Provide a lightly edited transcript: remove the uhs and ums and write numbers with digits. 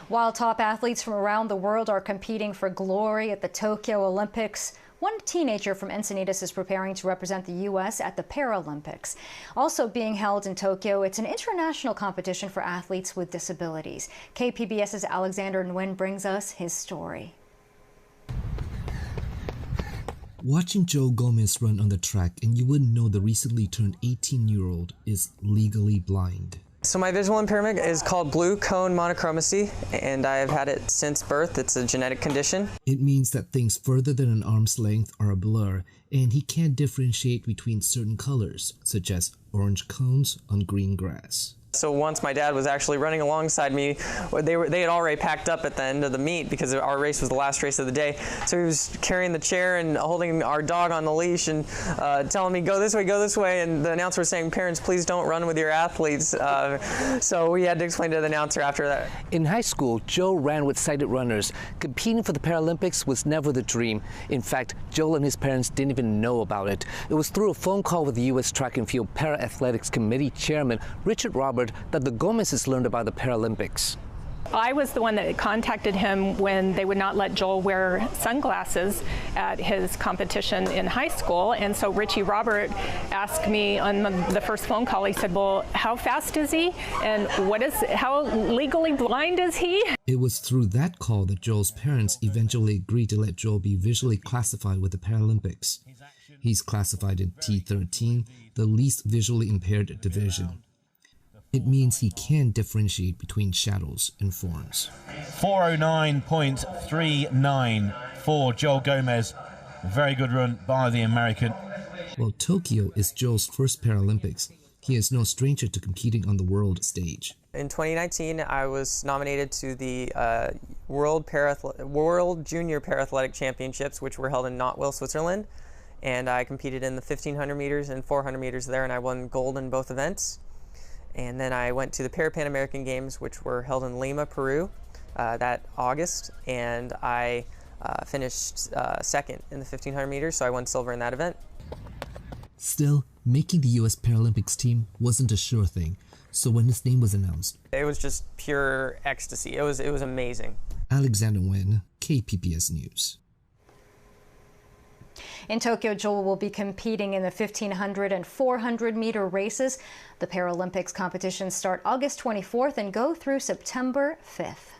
While top athletes from around the world are competing for glory at the Tokyo Olympics, one teenager from Encinitas is preparing to represent the U.S. at the Paralympics. Also being held in Tokyo, it's an international competition for athletes with disabilities. KPBS's Alexander Nguyen brings us his story. Watching Joe Gomez run on the track, and you wouldn't know the recently turned 18-year-old is legally blind. So my visual impairment is called blue cone monochromacy, and I've had it since birth. It's a genetic condition. It means that things further than an arm's length are a blur, and he can't differentiate between certain colors, such as orange cones on green grass. So once my dad was actually running alongside me, they had already packed up at the end of the meet because our race was the last race of the day. So he was carrying the chair and holding our dog on the leash and telling me, go this way, and the announcer was saying, parents, please don't run with your athletes. So we had to explain to the announcer after that. In high school, Joe ran with sighted runners. Competing for the Paralympics was never the dream. In fact, Joel and his parents didn't even know about it. It was through a phone call with the U.S. Track and Field Para-Athletics Committee Chairman Richard Robert that the Gomez's learned about the Paralympics. I was the one that contacted him when they would not let Joel wear sunglasses at his competition in high school. And so Richie Robert asked me on the first phone call, he said, well, how fast is he? And how legally blind is he? It was through that call that Joel's parents eventually agreed to let Joel be visually classified with the Paralympics. He's classified in T13, the least visually impaired division. It means he can differentiate between shadows and forms. 409.39 for Joel Gomez. Very good run by the American. While Tokyo is Joel's first Paralympics, he is no stranger to competing on the world stage. In 2019, I was nominated to the World Junior Parathletic Championships, which were held in Knottwil, Switzerland. And I competed in the 1500 meters and 400 meters there, and I won gold in both events. And then I went to the Pan American Games, which were held in Lima, Peru, that August, and I finished second in the 1500 meters, so I won silver in that event. Still, making the U.S. Paralympics team wasn't a sure thing, so when his name was announced, it was just pure ecstasy. It was amazing. Alexander Nguyen, KPBS News. In Tokyo, Joel will be competing in the 1500 and 400 meter races. The Paralympics competitions start August 24th and go through September 5th.